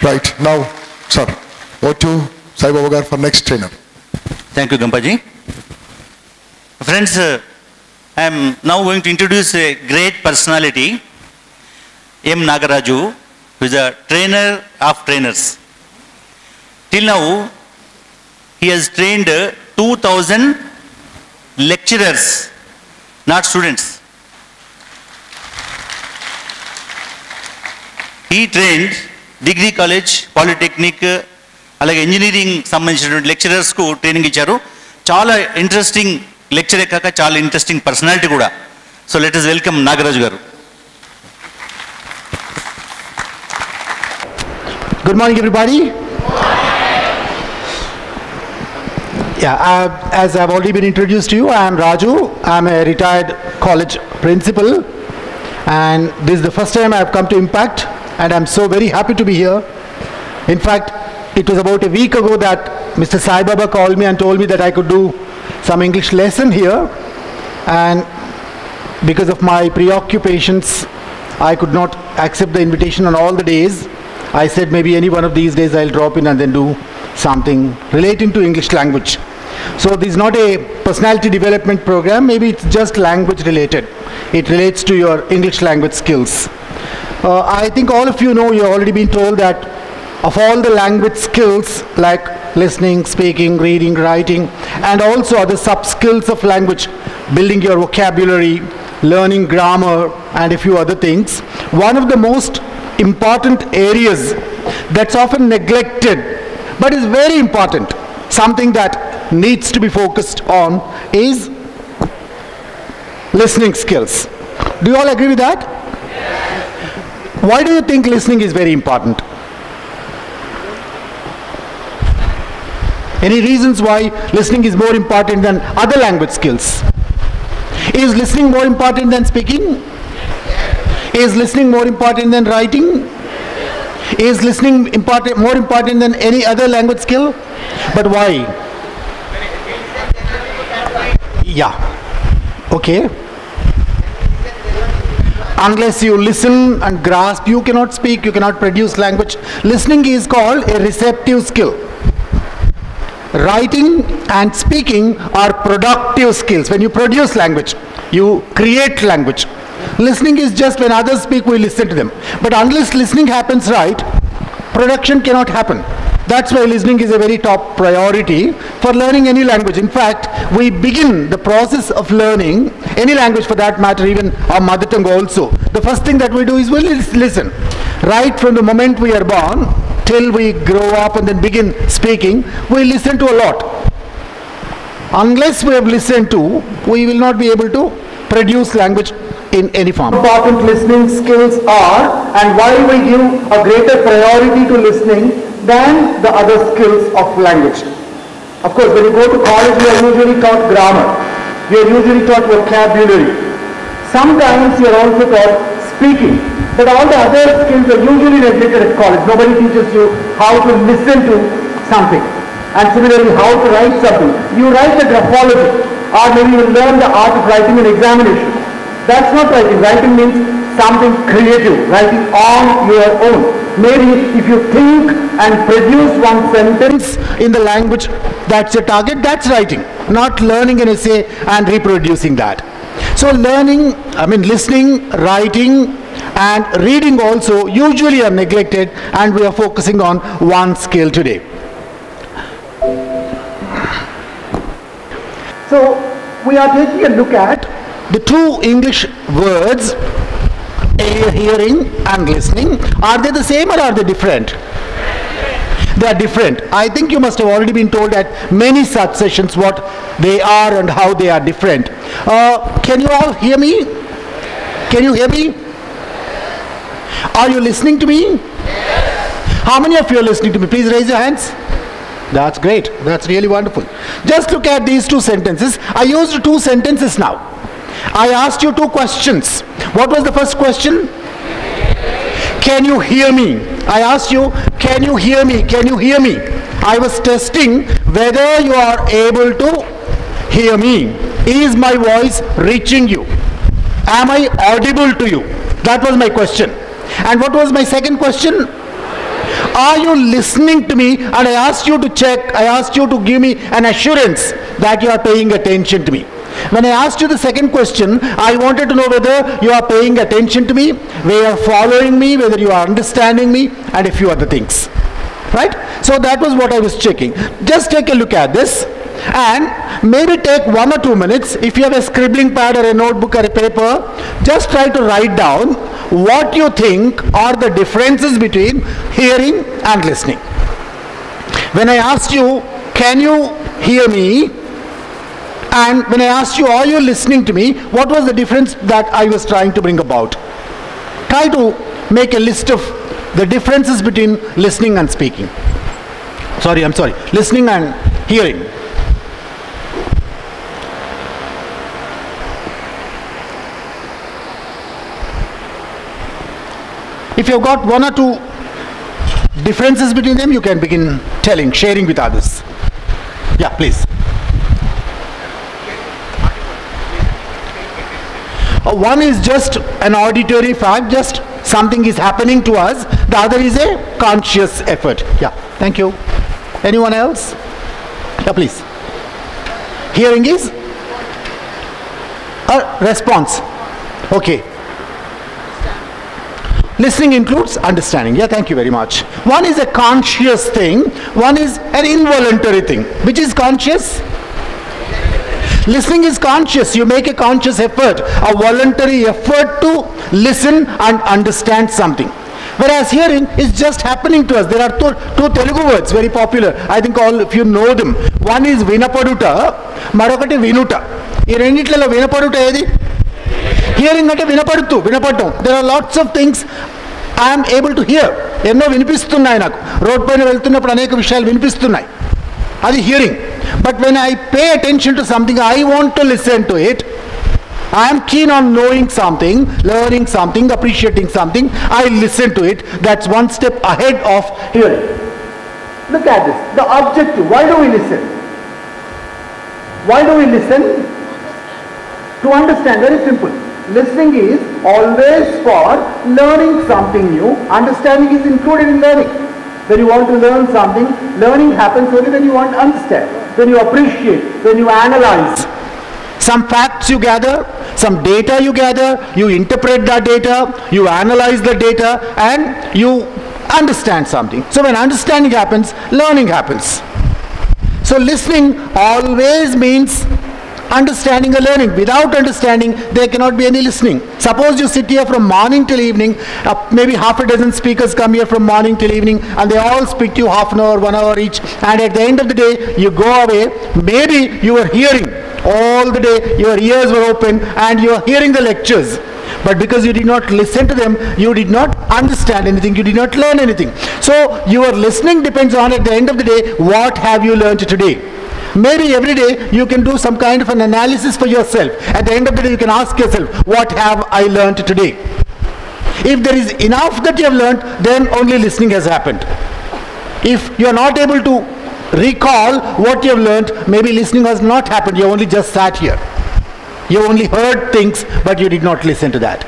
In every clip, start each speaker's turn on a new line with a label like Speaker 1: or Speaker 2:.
Speaker 1: Right, now, sir, over to Sai Baba Garu for next trainer.
Speaker 2: Thank you, Gampaji. Friends, I am now going to introduce a great personality, M. Nagaraju, who is a trainer of trainers. Till now, he has trained 2,000 lecturers, not students. He trained degree college, polytechnic, alage engineering సంబంధించిన lecturers కు training ఇచ్చారు. చాలా interesting లెక్చరే కాక చాలా interesting personality కూడా. So let us welcome Nagaraju గారు.
Speaker 3: Good morning, everybody. Yeah, as I've already been introduced to you, I am Raju. I'm a retired college principal, and this is the first time I've come to Impact, and I'm so very happy to be here. In fact, it was about a week ago that Mr. Sai Baba called me and told me that I could do some English lesson here, and because of my preoccupations, I could not accept the invitation on all the days. I said maybe any one of these days I'll drop in and then do something relating to English language. So this is not a personality development program, maybe it's just language related. It relates to your English language skills. I think all of you know, you've already been told that of all the language skills like listening, speaking, reading, writing, and also other sub-skills of language, building your vocabulary, learning grammar, and a few other things, one of the most important areas that's often neglected but is very important, something that needs to be focused on, is listening skills. Do you all agree with that? Why do you think listening is very important? Any reasons why listening is more important than other language skills? Is listening more important than speaking? Is listening more important than writing? Is listening more important than any other language skill? But why? Yeah. Okay. Unless you listen and grasp, you cannot speak, you cannot produce language. Listening is called a receptive skill. Writing and speaking are productive skills. When you produce language, you create language. Listening is just when others speak, we listen to them. But unless listening happens right, production cannot happen. That's why listening is a very top priority for learning any language. In fact, we begin the process of learning any language for that matter, even our mother tongue also. The first thing that we do is we listen. Right from the moment we are born till we grow up and then begin speaking, we listen to a lot. Unless we have listened to, we will not be able to produce language in any form. Important listening skills are, and why we give a greater priority to listening than the other skills of language. Of course, when you go to college, we are usually taught grammar. We are usually taught vocabulary. Sometimes you are also taught speaking. But all the other skills are usually neglected at college. Nobody teaches you how to listen to something. And similarly, how to write something. You write the graphology, or maybe you learn the art of writing an examination. That's not writing. Writing means something creative, writing on your own. Maybe if you think and produce one sentence in the language that's your target, that's writing. Not learning an essay and reproducing that. So listening, writing, and reading also usually are neglected, and we are focusing on one skill today. So we are taking a look at the two English words, hearing and listening. Are they the same or are they different? They are different. I think you must have already been told at many such sessions what they are and how they are different. Can you all hear me? Can you hear me? Are you listening to me? Yes. How many of you are listening to me? Please raise your hands. That's great. That's really wonderful. Just look at these two sentences. I used two sentences now. I asked you two questions. What was the first question? Can you hear me? I asked you, can you hear me? Can you hear me? I was testing whether you are able to hear me. Is my voice reaching you? Am I audible to you? That was my question. And what was my second question? are you listening to me? And I asked you to check, I asked you to give me an assurance that you are paying attention to me. When I asked you the second question, I wanted to know whether you are paying attention to me, whether you are following me, whether you are understanding me, and a few other things. Right? So that was what I was checking. Just take a look at this and maybe take 1 or 2 minutes. If you have a scribbling pad or a notebook or a paper, just try to write down what you think are the differences between hearing and listening. When I asked you, can you hear me? And when I asked you, are you listening to me? What was the difference that I was trying to bring about? Try to make a list of the differences between listening and speaking. Listening and hearing. If you've got 1 or 2 differences between them, you can begin telling, sharing with others. Yeah, please. One is just an auditory fact, just something is happening to us. The other is a conscious effort. Yeah, thank you. Anyone else? Yeah, please. Hearing is a response. Okay. Listening includes understanding. Yeah, thank you very much. One is a conscious thing, one is an involuntary thing. Which is conscious? Listening is conscious. You make a conscious effort, a voluntary effort to listen and understand something. Whereas hearing is just happening to us. There are two Telugu words very popular. I think all of you know them. One is vinapaduta, marokati vinuta. Ee renditlalo vinapaduta edi? Hearing ante vinapadam. There are lots of things I am able to hear. Enno vinipistunnai naku. Road paina veltunnappudu aneka vishayalu vinipistunnai. Adi hearing. But when I pay attention to something, I want to listen to it. I am keen on knowing something, learning something, appreciating something. I listen to it. That's one step ahead of hearing. Look at this. The objective. Why do we listen? Why do we listen? To understand. Very simple. Listening is always for learning something new. Understanding is included in learning. When you want to learn something, learning happens only when you want to understand, when you appreciate, when you analyze. Some facts you gather, some data you gather, you interpret that data, you analyze the data, and you understand something. So when understanding happens, learning happens. So listening always means understanding or learning. Without understanding, there cannot be any listening. Suppose you sit here from morning till evening, maybe half a dozen speakers come here from morning till evening, and they all speak to you half an hour, 1 hour each, and at the end of the day, you go away. Maybe you were hearing all the day, your ears were open, and you are hearing the lectures. But because you did not listen to them, you did not understand anything, you did not learn anything. So your listening depends on, at the end of the day, what have you learned today? Maybe every day you can do some kind of an analysis for yourself. At the end of the day, you can ask yourself, what have I learned today? If there is enough that you have learned, then only listening has happened. If you are not able to recall what you have learned, maybe listening has not happened. You only just sat here. You only heard things, but you did not listen to that.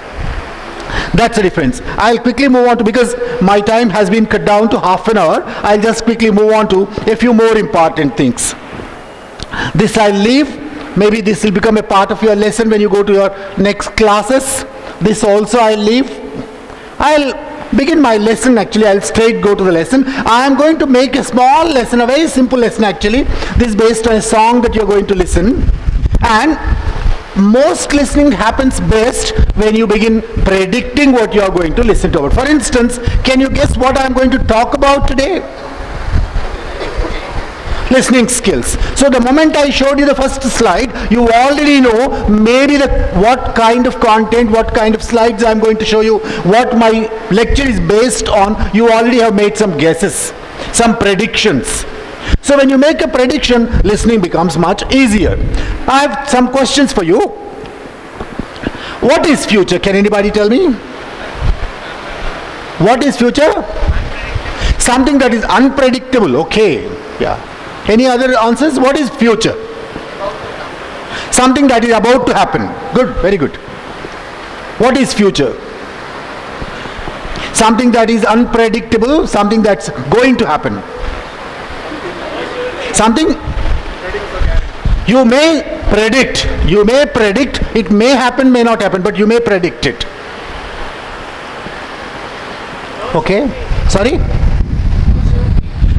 Speaker 3: That's the difference. I'll quickly move on to, because my time has been cut down to half an hour, I'll just quickly move on to a few more important things. This I'll leave. Maybe this will become a part of your lesson when you go to your next classes. This also I'll leave. I'll begin my lesson actually. I'll straight go to the lesson. I am going to make a small lesson, a very simple lesson actually. This is based on a song that you're going to listen. And most listening happens best when you begin predicting what you are going to listen to. For instance, can you guess what I'm going to talk about today? Listening skills. So the moment I showed you the first slide, you already know maybe what kind of content, what kind of slides I'm going to show you, what my lecture is based on. You already have made some guesses, some predictions. So when you make a prediction, listening becomes much easier. I have some questions for you. What is future? Can anybody tell me? What is future? Something that is unpredictable. Okay. Yeah. Any other answers? What is future? Something that is about to happen. Good, very good. What is future? Something that is unpredictable, something that's going to happen. Something you may predict, it may happen, may not happen, but you may predict it. Okay? Sorry?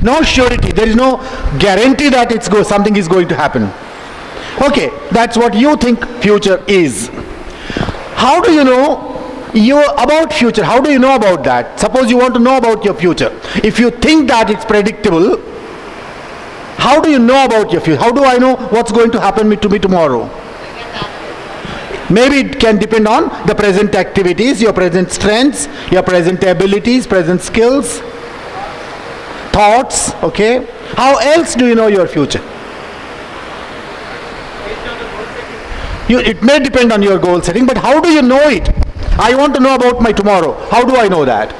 Speaker 3: No surety. There is no guarantee that something is going to happen. Okay, that's what you think future is. How do you know about future? How do you know about that? Suppose you want to know about your future. If you think that it's predictable, how do you know about your future? How do I know what's going to happen to me tomorrow? Maybe it can depend on the present activities, your present strengths, your present abilities, present skills, thoughts, okay? How else do you know your future? It may depend on your goal setting, but how do you know it? I want to know about my tomorrow. How do I know that?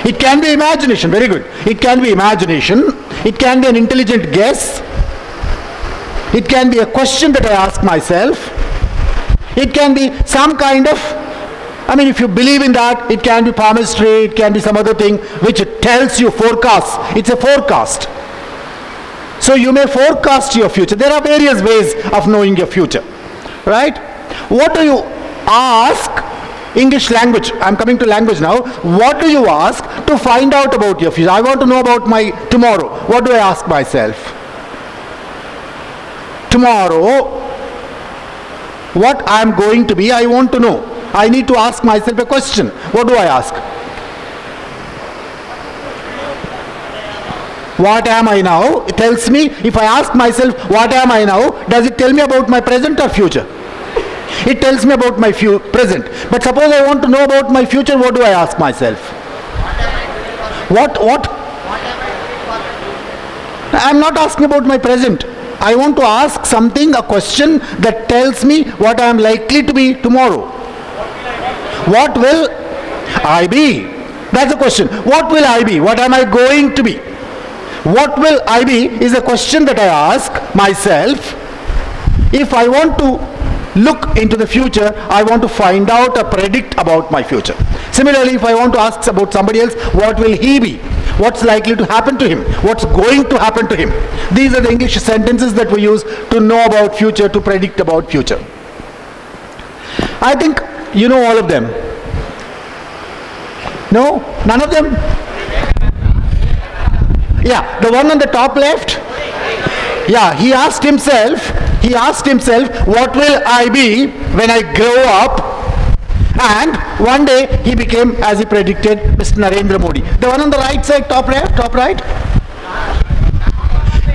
Speaker 3: It can be imagination, very good. It can be imagination. It can be an intelligent guess. It can be a question that I ask myself. It can be some kind of, if you believe in that, it can be palmistry, it can be some other thing which tells you forecasts. It's a forecast. So you may forecast your future. There are various ways of knowing your future, right? What do you ask? English language. I'm coming to language now. What do you ask to find out about your future? I want to know about my tomorrow. What do I ask myself? Tomorrow, what I'm going to be, I want to know. I need to ask myself a question. What do I ask? What am I now? It tells me, if I ask myself, what am I now? Does it tell me about my present or future? It tells me about my present. But suppose I want to know about my future, what do I ask myself? What? I'm not asking about my present. I want to ask something, a question that tells me what I am likely to be tomorrow. What will I be? That's the question. What will I be? What am I going to be? What will I be is a question that I ask myself. If I want to look into the future, I want to find out or predict about my future. Similarly, if I want to ask about somebody else, what will he be? What's likely to happen to him? What's going to happen to him? These are the English sentences that we use to know about future, to predict about future. I think you know all of them. No? None of them? Yeah, the one on the top left. Yeah, he asked himself, what will I be when I grow up? And one day he became, as he predicted, Mr. Narendra Modi. The one on the right side, top left, top right.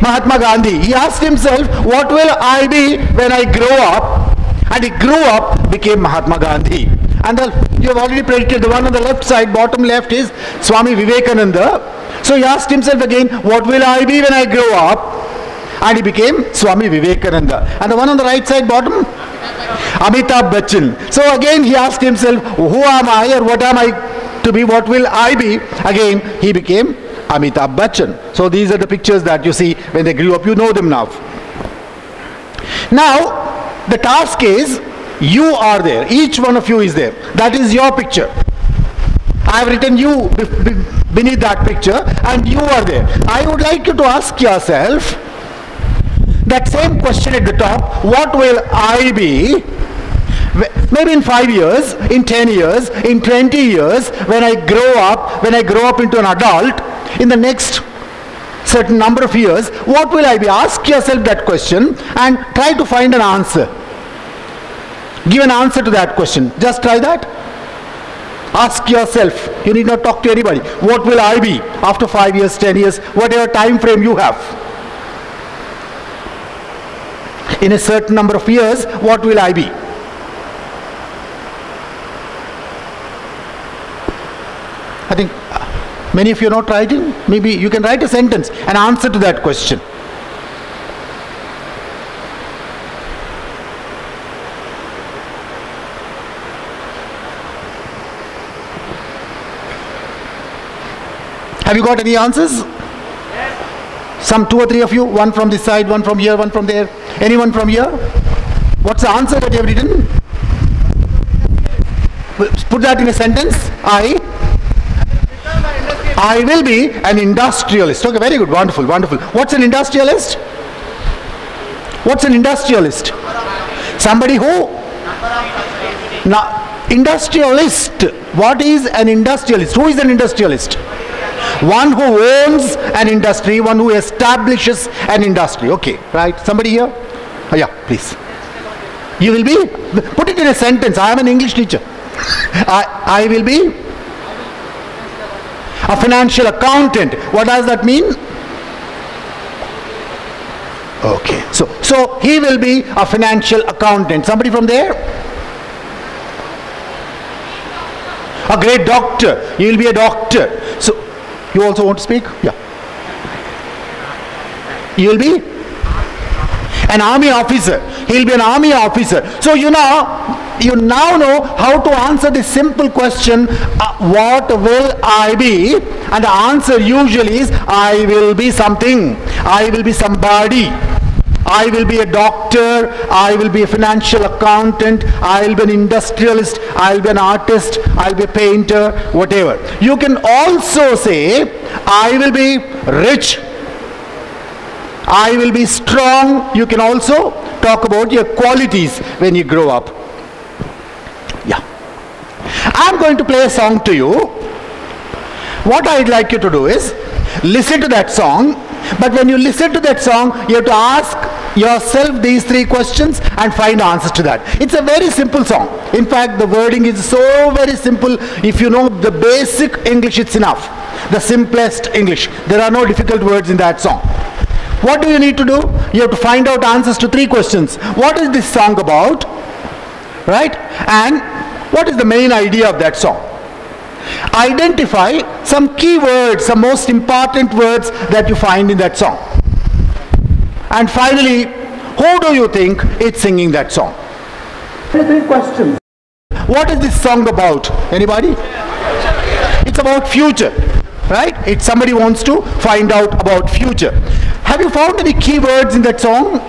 Speaker 3: Mahatma Gandhi. He asked himself, what will I be when I grow up? And he grew up, became Mahatma Gandhi. And you have already predicted, the one on the left side, bottom left, is Swami Vivekananda. So he asked himself again, what will I be when I grow up? And he became Swami Vivekananda. And the one on the right side bottom? Amitabh Bachchan. So again he asked himself, who am I or what am I to be? What will I be? Again he became Amitabh Bachchan. So these are the pictures that you see when they grew up. You know them now. Now the task is, you are there. Each one of you is there. That is your picture. I have written you beneath that picture and you are there. I would like you to ask yourself that same question at the top. What will I be? Maybe in 5 years, in 10 years, in 20 years, when I grow up into an adult, in the next certain number of years, what will I be? Ask yourself that question and try to find an answer. Give an answer to that question. Just try that. Ask yourself. You need not talk to anybody. What will I be after 5 years, 10 years, whatever time frame you have? In a certain number of years, what will I be? I think many of you are not writing. Maybe you can write a sentence, an answer to that question. Have you got any answers? Yes. Some 2 or 3 of you, one from this side, one from here, one from there. Anyone from here? What's the answer that you have written? Put that in a sentence. I I will be an industrialist. Okay, very good, wonderful, wonderful. What's an industrialist? What's an industrialist? Somebody who? Now, industrialist. What is an industrialist? Who is an industrialist? One who owns an industry, one who establishes an industry. Okay, right? Somebody here? Oh, yeah, please. You will be? Put it in a sentence. I am an English teacher. I will be a financial accountant. What does that mean? Okay. So he will be a financial accountant. Somebody from there? A great doctor. You will be a doctor. So you also want to speak? Yeah. You will be an army officer. He will be an army officer. So you now know how to answer this simple question, what will I be? And the answer usually is, I will be something. I will be somebody. I will be a doctor. I will be a financial accountant. I will be an industrialist. I will be an artist. I will be a painter, whatever. You can also say, I will be rich. I will be strong. You can also talk about your qualities when you grow up. Yeah. I'm going to play a song to you. What I'd like you to do is listen to that song, but when you listen to that song, you have to ask yourself these three questions and find answers to that. It's a very simple song. In fact, the wording is so very simple. If you know the basic English, it's enough. The simplest English. There are no difficult words in that song. What do you need to do? You have to find out answers to three questions. What is this song about? Right? And what is the main idea of that song? Identify some key words, some most important words that you find in that song. And finally, who do you think is singing that song? Three questions. What is this song about? Anybody? It's about future. Right? If somebody wants to find out about future. Have you found any key words in that song?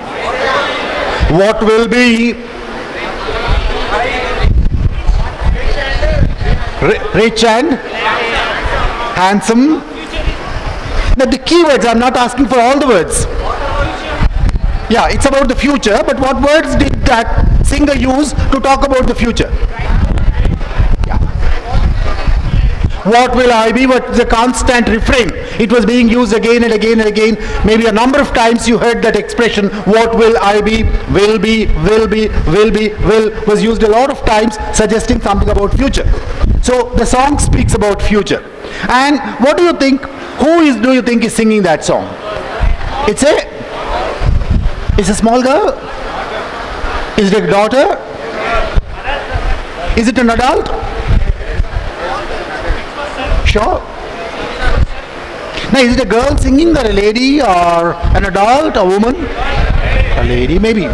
Speaker 3: What will be? Rich and handsome. Now the key words, I'm not asking for all the words. Yeah, it's about the future, but what words did that singer use to talk about the future? What will I be? What is a constant refrain? It was being used again and again and again. Maybe a number of times you heard that expression, what will I be, will be, will be, will be, will, was used a lot of times suggesting something about future. So the song speaks about future. And what do you think, do you think is singing that song? It's a small girl? Is it a daughter? Is it an adult? Sure. Now, is it a girl singing, or a lady, or an adult, a woman? A lady, maybe.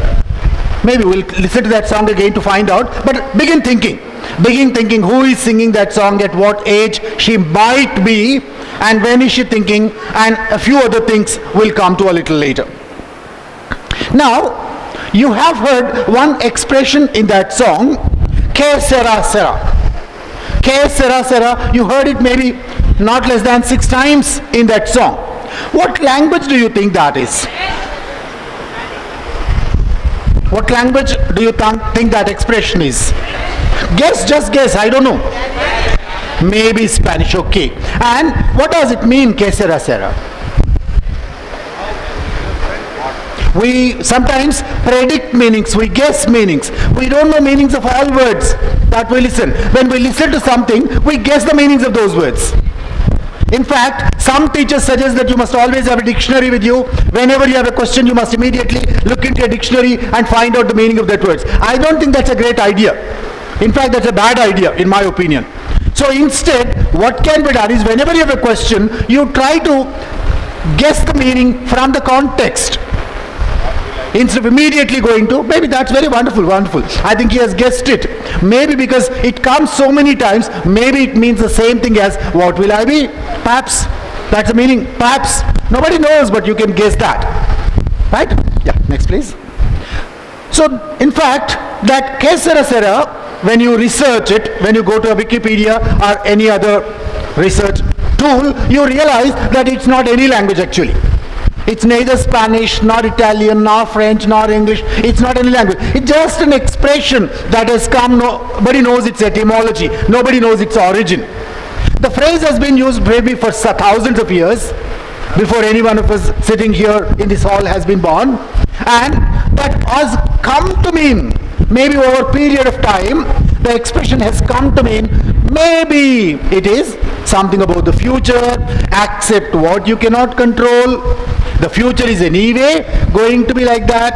Speaker 3: Maybe we'll listen to that song again to find out. But begin thinking. Begin thinking who is singing that song, at what age she might be, and when is she thinking, and a few other things will come to a little later. Now, you have heard one expression in that song, Ke sera sera. Ke sera sera, you heard it maybe not less than 6 times in that song. What language do you think that is? What language do you think that expression is? Guess, just guess, I don't know. Maybe Spanish, okay. And what does it mean, que sera sera? We sometimes predict meanings, we guess meanings. We don't know meanings of all words that we listen. When we listen to something, we guess the meanings of those words. In fact, some teachers suggest that you must always have a dictionary with you. Whenever you have a question, you must immediately look into a dictionary and find out the meaning of that words. I don't think that's a great idea. In fact, that's a bad idea, in my opinion. So instead, what can be done is, whenever you have a question, you try to guess the meaning from the context. Instead of immediately going to, maybe that's very wonderful, wonderful. I think he has guessed it. Maybe because it comes so many times, maybe it means the same thing as, what will I be? Perhaps. That's the meaning. Perhaps. Nobody knows, but you can guess that. Right? Yeah, next please. So, in fact, that ke sera sera, when you research it, when you go to a Wikipedia or any other research tool, you realize that it's not any language actually. It's neither Spanish, nor Italian, nor French, nor English. It's not any language. It's just an expression that has come. Nobody knows its etymology. Nobody knows its origin. The phrase has been used maybe for thousands of years before any one of us sitting here in this hall has been born. And that has come to mean, maybe over a period of time, the expression has come to mean, maybe it is something about the future, accept what you cannot control. The future is anyway going to be like that.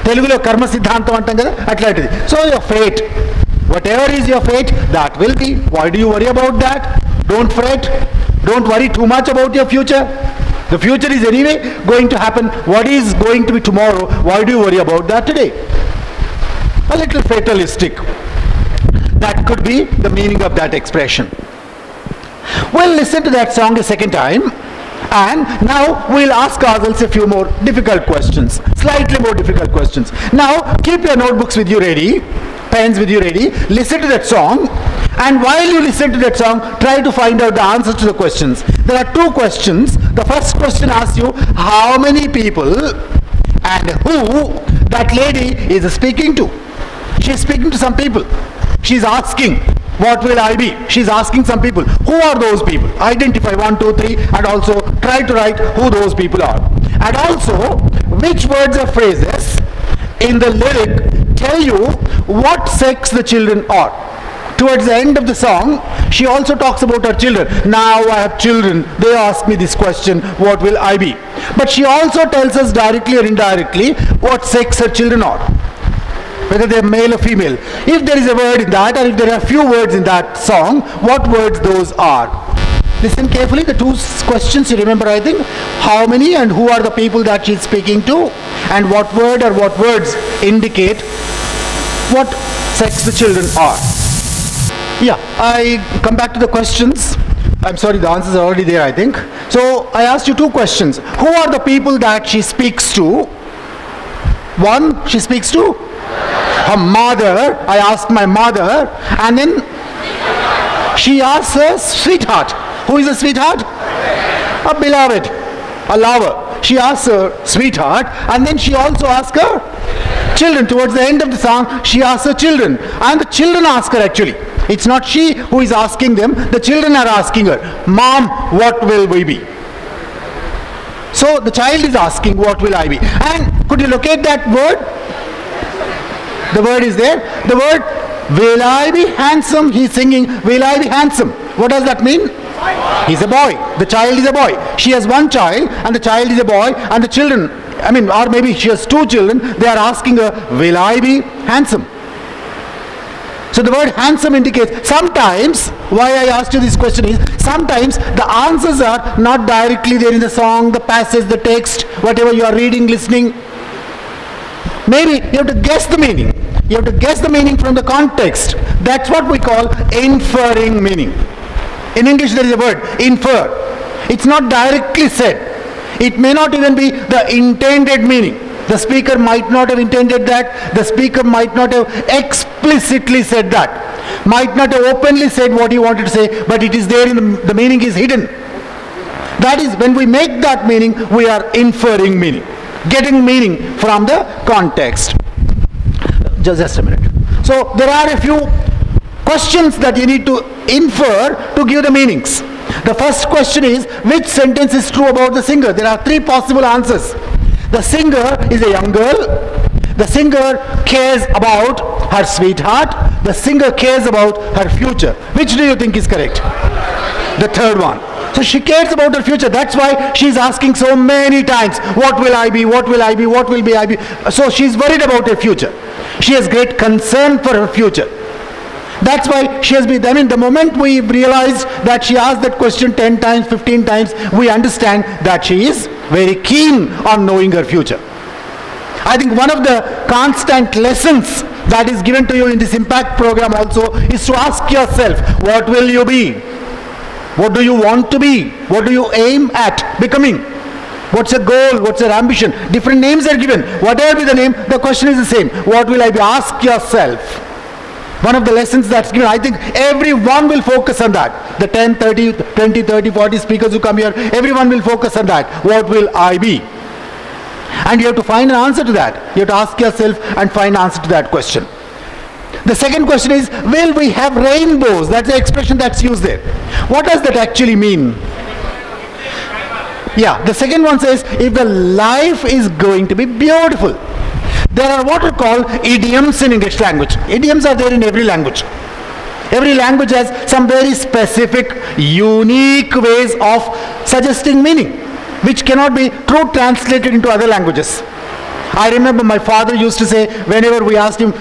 Speaker 3: Telugulo karma siddhantam antam kada atlaantidi. So your fate, whatever is your fate, that will be. Why do you worry about that? Don't fret. Don't worry too much about your future. The future is anyway going to happen. What is going to be tomorrow? Why do you worry about that today? A little fatalistic. That could be the meaning of that expression. We'll listen to that song a second time, and now we'll ask ourselves a few more difficult questions, slightly more difficult questions. Now keep your notebooks with you ready, pens with you ready, listen to that song, and while you listen to that song, try to find out the answers to the questions. There are two questions. The first question asks you how many people and who that lady is speaking to. She is speaking to some people. She is asking, what will I be? She is asking some people. Who are those people? Identify 1, 2, 3, and also try to write who those people are. And also, which words or phrases in the lyric tell you what sex the children are. Towards the end of the song, she also talks about her children. Now I have children. They ask me this question, what will I be? But she also tells us directly or indirectly what sex her children are, whether they are male or female. If there is a word in that, or if there are a few words in that song, what words those are. Listen carefully, the two questions you remember, I think. How many and who are the people that she is speaking to, and what word or what words indicate what sex the children are. Yeah, I come back to the questions. I'm sorry, the answers are already there, I think. So I asked you two questions. Who are the people that she speaks to? One, she speaks to her mother. I asked my mother, and then she asks her sweetheart. Who is a sweetheart? A beloved, a lover. She asks her sweetheart, and then she also asks her children. Towards the end of the song, she asks her children, and the children ask her actually. It's not she who is asking them, the children are asking her, Mom, what will we be? So the child is asking, what will I be? And could you locate that word? The word is there. The word, will I be handsome? He's singing, will I be handsome? What does that mean? He's a boy. The child is a boy. She has one child, and the child is a boy, and the children, or maybe she has two children, they are asking her, will I be handsome? So the word handsome indicates, sometimes, why I asked you this question is, sometimes the answers are not directly there in the song, the passage, the text, whatever you are reading, listening. Maybe you have to guess the meaning. You have to guess the meaning from the context. That's what we call inferring meaning. In English there is a word, infer. It's not directly said. It may not even be the intended meaning. The speaker might not have intended that. The speaker might not have explicitly said that. Might not have openly said what he wanted to say, but it is there in the meaning is hidden. That is, when we make that meaning, we are inferring meaning. Getting meaning from the context. Just a minute. So there are a few questions that you need to infer to give the meanings. The first question is, which sentence is true about the singer? There are three possible answers. The singer is a young girl. The singer cares about her sweetheart. The singer cares about her future. Which do you think is correct? The third one. So she cares about her future. That's why she's asking so many times, what will I be? What will I be? What will be I be? So she's worried about her future. She has great concern for her future. That's why she has been, the moment we realize that she asked that question 10 times, 15 times, we understand that she is very keen on knowing her future. I think one of the constant lessons that is given to you in this impact program also is to ask yourself, what will you be? What do you want to be? What do you aim at becoming? What's your goal? What's your ambition? Different names are given. Whatever be the name, the question is the same. What will I be? Ask yourself. One of the lessons that's given, I think everyone will focus on that. The 10, 30, 20, 30, 40 speakers who come here, everyone will focus on that. What will I be? And you have to find an answer to that. You have to ask yourself and find an answer to that question. The second question is, will we have rainbows? That's the expression that's used there. What does that actually mean? Yeah, the second one says, if the life is going to be beautiful. There are what we call idioms in English language. Idioms are there in every language. Every language has some very specific, unique ways of suggesting meaning, which cannot be true translated into other languages. I remember my father used to say, whenever we asked him,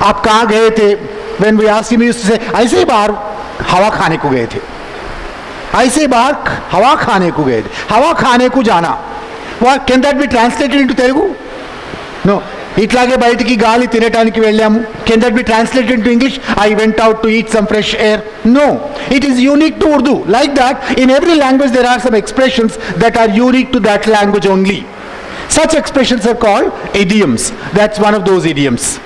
Speaker 3: "Aap kahan gaye the?" When we asked him, he used to say, "Aise bahar hawa khane ko gaye the." Aise bahar hawa khane ko gaye the. Hawa khane ko jana. What can that be translated into Telugu? No. Itlage bayatiki gali tinetaniki vellamu. Can that be translated into English? I went out to eat some fresh air. No. It is unique to Urdu. Like that, in every language there are some expressions that are unique to that language only. Such expressions are called idioms. That's one of those idioms.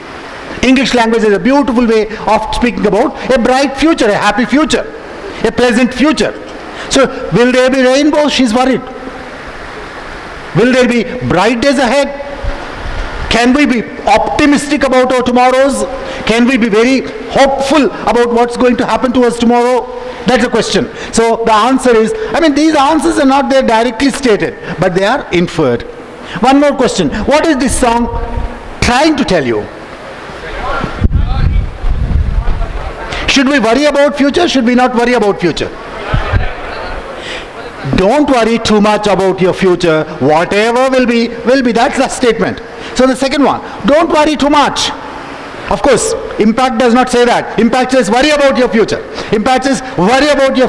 Speaker 3: English language is a beautiful way of speaking about a bright future, a happy future, a pleasant future. So, will there be rainbows? She's worried. Will there be bright days ahead? Can we be optimistic about our tomorrows? Can we be very hopeful about what's going to happen to us tomorrow? That's the question. So the answer is, these answers are not there directly stated, but they are inferred. One more question. What is this song trying to tell you? Should we worry about future? Should we not worry about future? Don't worry too much about your future. Whatever will be, will be. That's the statement. So the second one, don't worry too much. Of course, Impact does not say that. Impact says worry about your future. Impact says worry about your,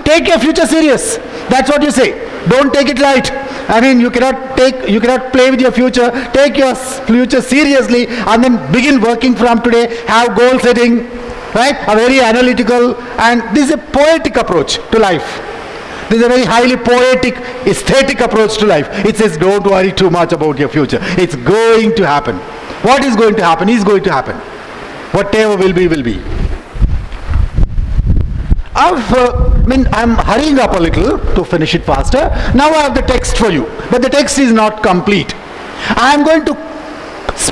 Speaker 3: take your future serious. That's what you say. Don't take it light. You cannot play with your future. Take your future seriously and then begin working from today. Have goal setting, right? A very analytical, and this is a poetic approach to life. This is a very highly poetic, aesthetic approach to life. It says, don't worry too much about your future. It's going to happen. What is going to happen is going to happen. Whatever will be, will be. I'm hurrying up a little to finish it faster. Now I have the text for you, but the text is not complete. I am going to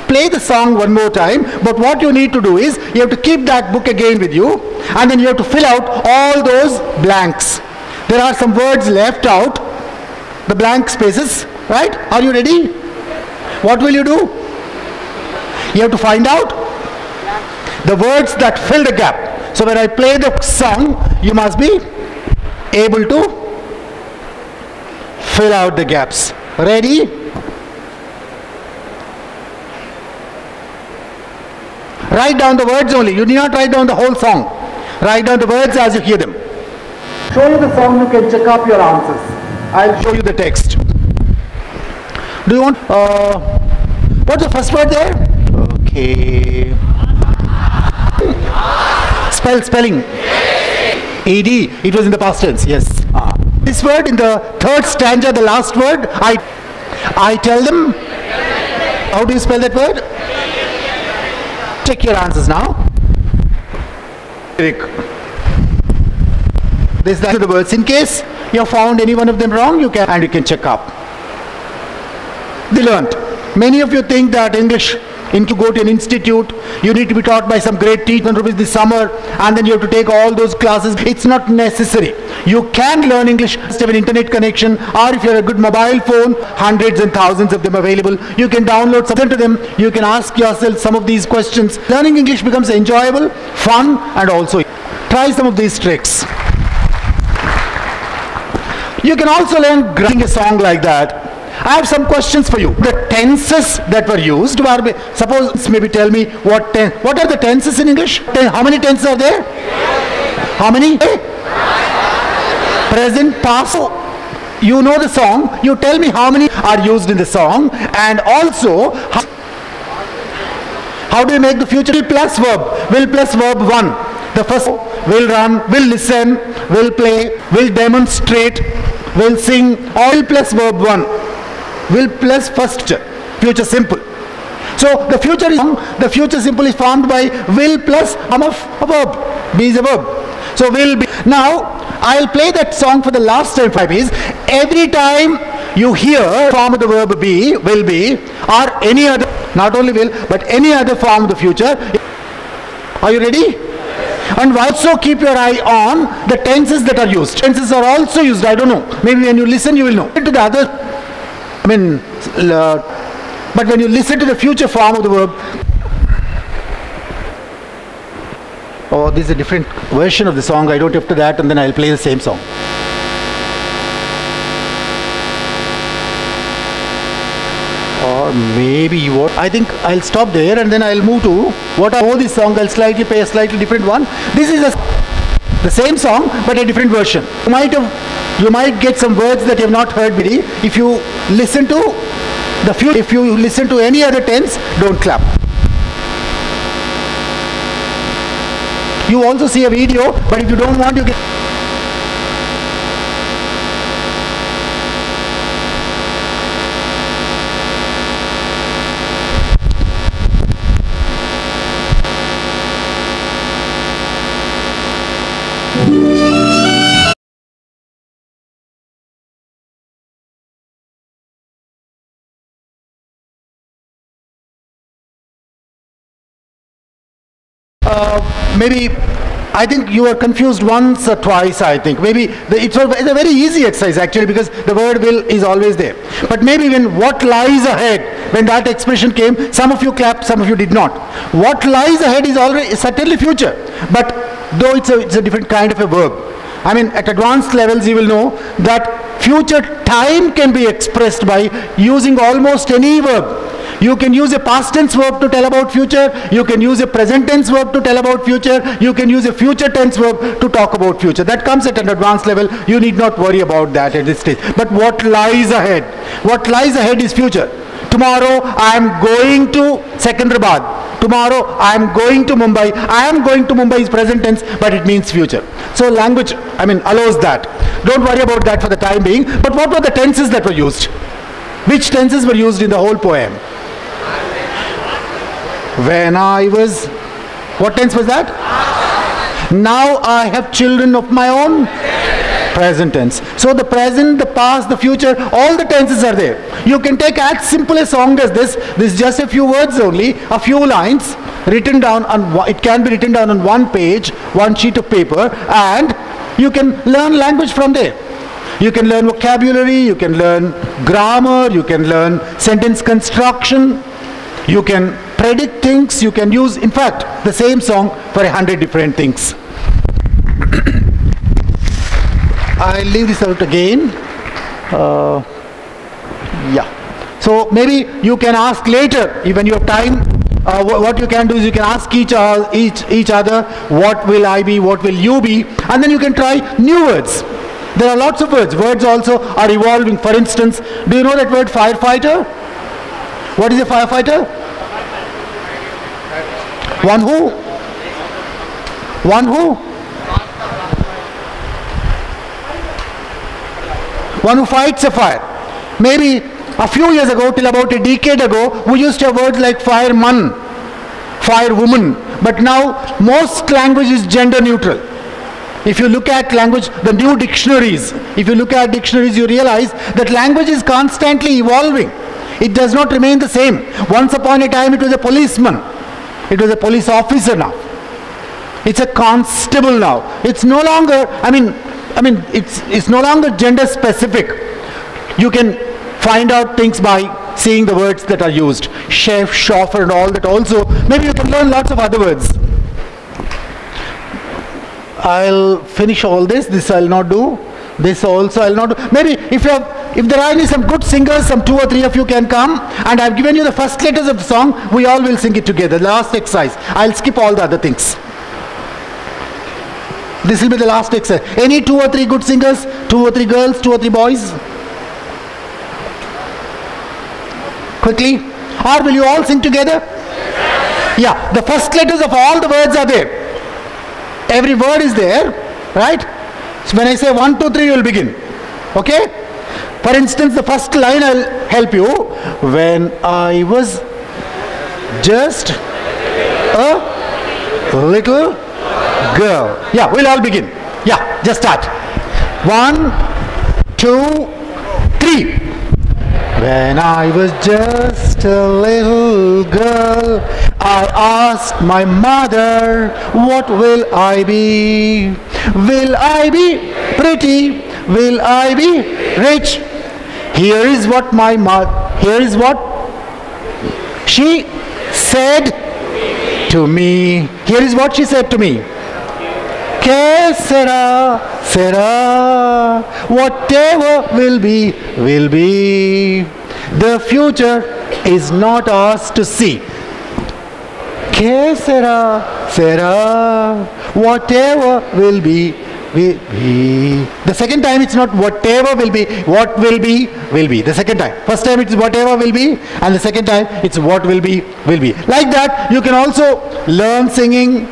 Speaker 3: play the song one more time, but what you need to do is, you have to keep that book again with you, and then you have to fill out all those blanks. There are some words left out, the blank spaces, right? Are you ready? What will you do? You have to find out the words that fill the gap. So when I play the song, you must be able to fill out the gaps. Ready? Write down the words only. You need not write down the whole song. Write down the words as you hear them. Show you the song, you can check up your answers. I'll show you the text. Do you want, what's the first word there? Okay. Spelling. ED, it was in the past tense, yes. This word in the third stanza, the last word, I tell them. How do you spell that word? Check your answers now. These are the words. In case you have found any one of them wrong, you can check up. They learnt. Many of you think that English, to go to an institute, you need to be taught by some great teacher this summer, and then you have to take all those classes. It's not necessary. You can learn English if you have an internet connection, or if you have a good mobile phone, hundreds and thousands of them available. You can download something to them. You can ask yourself some of these questions. Learning English becomes enjoyable, fun, and also try some of these tricks. You can also learn writing a song like that. I have some questions for you. The tenses that were used were, suppose, maybe tell me what are the tenses in English? How many tenses are there? How many? Present, past. You know the song. You tell me how many are used in the song, and also how do you make the future? Will plus verb. Will plus verb 1. The first will run, will listen, will play, will demonstrate, will sing. All plus verb 1. Will plus first future simple. So the future simple is formed by will plus a verb. Be is a verb. So will be. Now I'll play that song for the last time. 5 is every time you hear form of the verb be, will be, or any other, not only will, but any other form of the future. Are you ready? And also keep your eye on the tenses that are used. Tenses are also used. I don't know. Maybe when you listen, you will know. To the other, but when you listen to the future form of the verb, oh, this is a different version of the song. I don't have to that, and then I'll play the same song. Or maybe what? I think I'll stop there, and then I'll move to what I know this song. I'll slightly play a slightly different one. This is the same song, but a different version. You might get some words that you have not heard before. If you listen to the future, if you listen to any other tense, don't clap. You also see a video, but if you don't want, you get. Maybe, I think you were confused once or twice, I think. Maybe it's a very easy exercise actually, because the word will is always there. But maybe when what lies ahead, when that expression came, some of you clapped, some of you did not. What lies ahead is already certainly future, but though it's a different kind of a verb. I mean, at advanced levels you will know that future time can be expressed by using almost any verb. You can use a past tense verb to tell about future. You can use a present tense verb to tell about future. You can use a future tense verb to talk about future. That comes at an advanced level. You need not worry about that at this stage. But what lies ahead? What lies ahead is future. Tomorrow I am going to Secunderabad. Tomorrow I am going to Mumbai. I am going to Mumbai is present tense, but it means future. So language, allows that. Don't worry about that for the time being. But what were the tenses that were used? Which tenses were used in the whole poem? When I was, what tense was that? Now I have children of my own. Present tense. So the present, the past, the future, all the tenses are there. You can take as simple a song as this. This is just a few words only, a few lines written down on, it can be written down on one page, one sheet of paper, and you can learn language from there. You can learn vocabulary, you can learn grammar, you can learn sentence construction, you can predict things, you can use, in fact, the same song for 100 different things. I'll leave this out again. Yeah. So maybe you can ask later, when you have time, what you can do is you can ask each other, what will I be, what will you be, and then you can try new words. There are lots of words. Words also are evolving. For instance, do you know that word firefighter? What is a firefighter? One who? One who? One who fights a fire. Maybe a few years ago, till about a decade ago, we used to have words like fireman, firewoman. But now, most language is gender neutral. If you look at language, the new dictionaries, if you look at dictionaries, you realize that language is constantly evolving. It does not remain the same. Once upon a time, it was a policeman. It was a police officer now. It's a constable now. It's no longer, it's no longer gender specific. You can find out things by seeing the words that are used. Chef, chauffeur and all that also. Maybe you can learn lots of other words. I'll finish all this. This I'll not do. This also I'll not do. Maybe if there are some good singers, some 2 or 3 of you can come, and I've given you the first letters of the song. We all will sing it together. The last exercise. I'll skip all the other things. This will be the last exercise. Any 2 or 3 good singers? 2 or 3 girls? 2 or 3 boys? Quickly. Or will you all sing together? Yeah. The first letters of all the words are there. Every word is there, right? So when I say 1, 2, 3, you will begin. Okay? For instance, the first line I'll help you. When I was Just a little girl. Yeah, we'll all begin. Yeah, just start. 1, 2, 3. When I was just a little girl, I asked my mother, what will I be? Will I be pretty? Will I be rich? Here is what she said to me. Here is what she said to me. Que sera, sera, whatever will be, will be. The future is not ours to see. Que sera, sera, whatever will be, will be. The second time it's not whatever will be, what will be, will be. The second time. First time it's whatever will be, and the second time it's what will be, will be. Like that, you can also learn singing,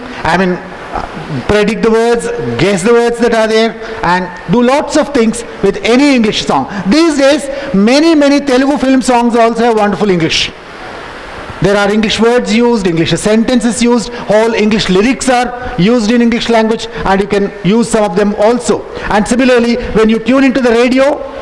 Speaker 3: predict the words, guess the words that are there, and do lots of things with any English song. These days, many Telugu film songs also have wonderful English. There are English words used, English sentences used, whole English lyrics are used in English language, and you can use some of them also. And similarly, when you tune into the radio,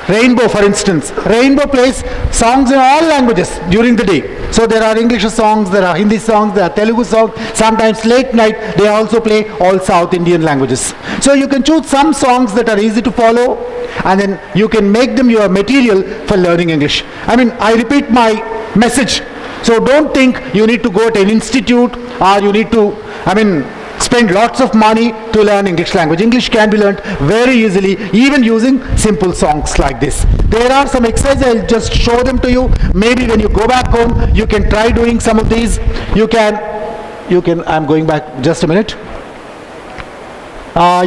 Speaker 3: Rainbow, for instance, Rainbow plays songs in all languages during the day. So there are English songs, there are Hindi songs, there are Telugu songs. Sometimes late night they also play all South Indian languages. So you can choose some songs that are easy to follow, and then you can make them your material for learning English. I repeat my message. So don't think you need to go to an institute, or you need to, spend lots of money to learn English language. English can be learned very easily, even using simple songs like this. There are some exercises, I'll just show them to you. Maybe when you go back home, you can try doing some of these. You can, I'm going back just a minute.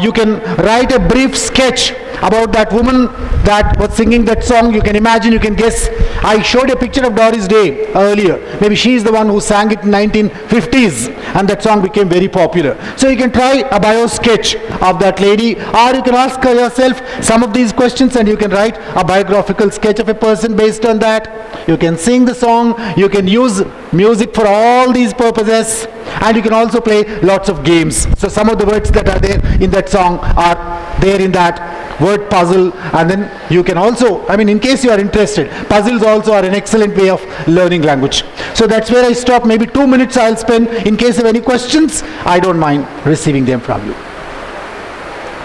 Speaker 3: You can write a brief sketch about that woman that was singing that song. You can imagine, you can guess. I showed a picture of Doris Day earlier. Maybe she is the one who sang it in 1950s, and that song became very popular. So you can try a bio sketch of that lady, or you can ask yourself some of these questions and you can write a biographical sketch of a person based on that. You can sing the song, you can use music for all these purposes, and you can also play lots of games. So some of the words that are there in that song are there in that word puzzle, and then you can also, in case you are interested, puzzles also are an excellent way of learning language. So that's where I stop. Maybe 2 minutes I'll spend. In case of any questions, I don't mind receiving them from you.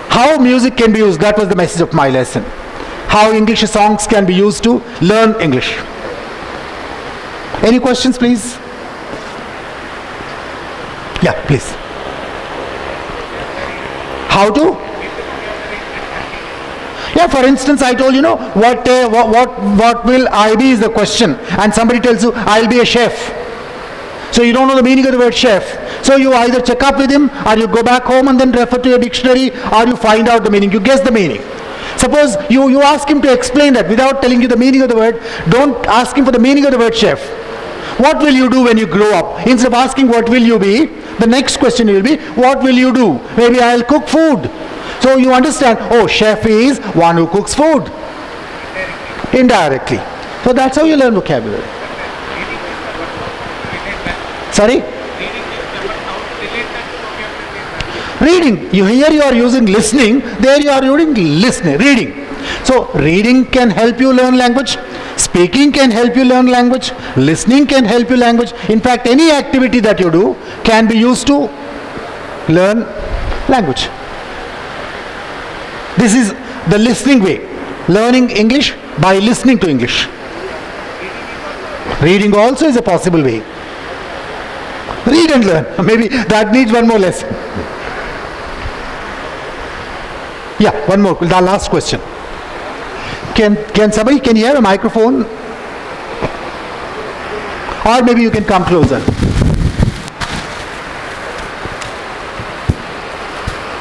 Speaker 3: How music can be used, that was the message of my lesson. How English songs can be used to learn English. Any questions, please? Yeah, please. How to? Yeah, for instance, I told what will I be is the question, and somebody tells you I'll be a chef. So you don't know the meaning of the word chef. So you either check up with him, or you go back home and then refer to a dictionary, or you find out the meaning. You guess the meaning. Suppose you ask him to explain that without telling you the meaning of the word. Don't ask him for the meaning of the word chef. What will you do when you grow up? Instead of asking what will you be, the next question will be what will you do? Maybe I'll cook food. So you understand, oh, chef is one who cooks food. Indirectly. So that's how you learn vocabulary. Sorry? Reading. Here you are using listening, there you are using reading. So reading can help you learn language. Speaking can help you learn language. Listening can help you language. In fact, any activity that you do can be used to learn language. This is the listening way. Learning English by listening to English. Reading also is a possible way. Read and learn. Maybe that needs one more lesson. Yeah, one more. The last question. Can somebody, can you have a microphone? Or maybe you can come closer.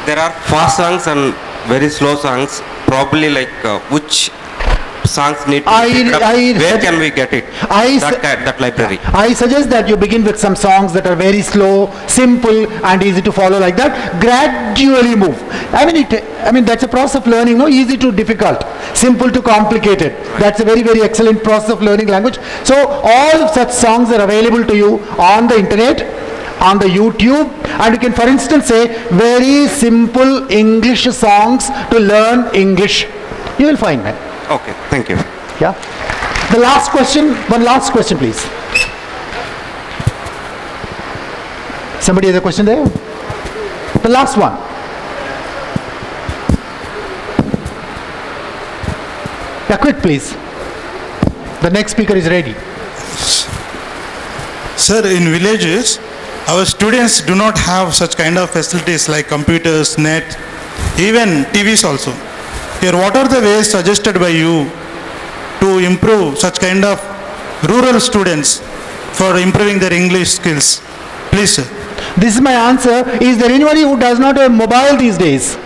Speaker 4: There are fast songs and very slow songs. Probably like which songs need to be picked up. Where can we get it? That library.
Speaker 3: I suggest that you begin with some songs that are very slow, simple, and easy to follow like that. Gradually move. I mean, that's a process of learning, no? Easy to difficult, simple to complicated. Right. That's a very, very excellent process of learning language. So all such songs are available to you on the internet, on the YouTube, and you can, for instance, say very simple English songs to learn English. You will find that.
Speaker 4: Okay, thank you.
Speaker 3: Yeah. The last question, one last question, please. Somebody has a question there? The last one. Yeah, quick, please. The next speaker is ready.
Speaker 5: Sir, in villages, our students do not have such kind of facilities like computers, net, even TVs also. Here, what are the ways suggested by you to improve such kind of rural students for improving their English skills? Please, sir.
Speaker 3: This is my answer. Is there anybody who does not have a mobile these days?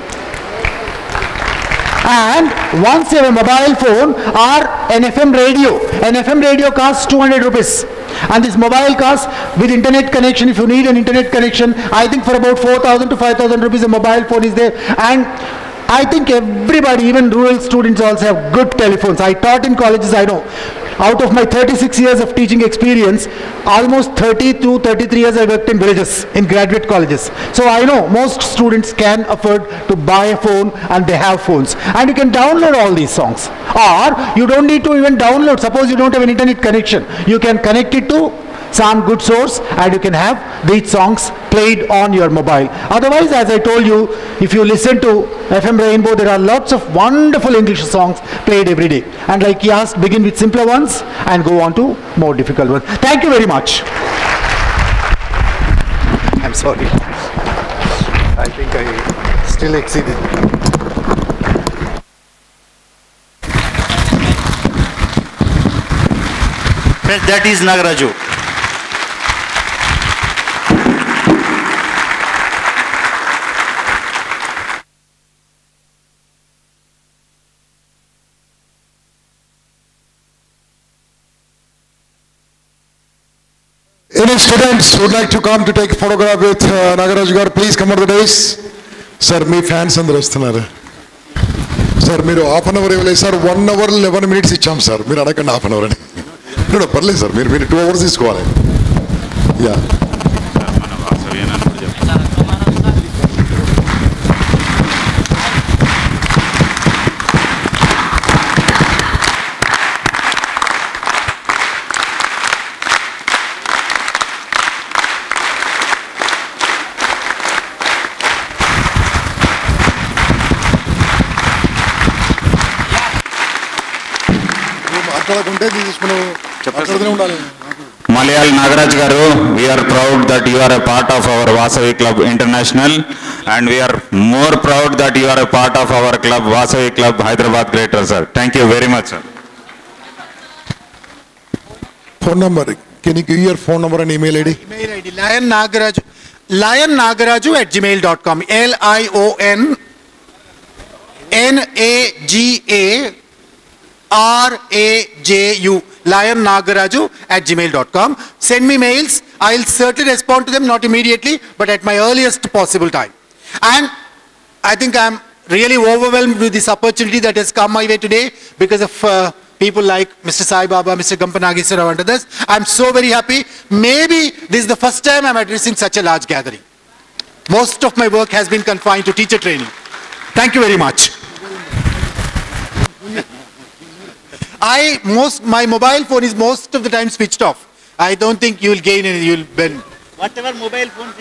Speaker 3: And once you have a mobile phone or an FM radio costs 200 rupees. And this mobile costs with internet connection, if you need an internet connection, I think for about 4,000 to 5,000 rupees a mobile phone is there. And I think everybody, even rural students also have good telephones. I taught in colleges, I know. Out of my 36 years of teaching experience, almost 30 to 33 years I worked in villages, in graduate colleges. So I know most students can afford to buy a phone and they have phones. And you can download all these songs. Or you don't need to even download. Suppose you don't have an internet connection. You can connect it to some good source and you can have these songs played on your mobile. Otherwise, as I told you, if you listen to FM Rainbow, there are lots of wonderful English songs played every day. And like he asked, begin with simpler ones and go on to more difficult ones. Thank you very much. I'm sorry. I think I still exceeded.
Speaker 2: That is Nagaraju.
Speaker 1: Any students would like to come to take a photograph with Nagaraju garu, please come on the dais. Sir, me fans andaru vastunaru. Sir, meeru half an hour ivale sir, 1 hour 11 minutes icham sir. Meeru adakandi half an hour ani. No, parle sir. Meeru 2 hours iskoవాలి. Yeah.
Speaker 6: Malayal Nagaraj garu, we are proud that you are a part of our Vasavi Club International, and we are more proud that you are a part of our club, Vasavi Club Hyderabad Greater, sir. Thank you very much, sir.
Speaker 1: Phone number. Can you give your phone number and email ID?
Speaker 3: Email ID. lionnagaraju@gmail.com. LionNagaraju. lionnagaraju@gmail.com. Send me mails. I'll certainly respond to them, not immediately, but at my earliest possible time. And I think I'm really overwhelmed with this opportunity that has come my way today because of people like Mr. Sai Baba, Mr. Gampanageshwara and others. I'm so very happy. Maybe this is the first time I'm addressing such a large gathering. Most of my work has been confined to teacher training. Thank you very much. My mobile phone is most of the time switched off. I don't think you'll gain any, you'll bend.
Speaker 2: Whatever mobile phone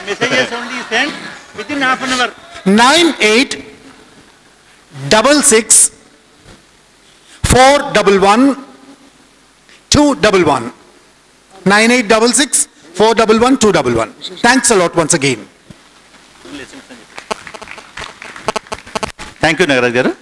Speaker 2: messages only sent within half an hour.
Speaker 3: 9866 411 211. 9866 411 211. Thanks a lot once again.
Speaker 2: Thank you, Nagaraj garu.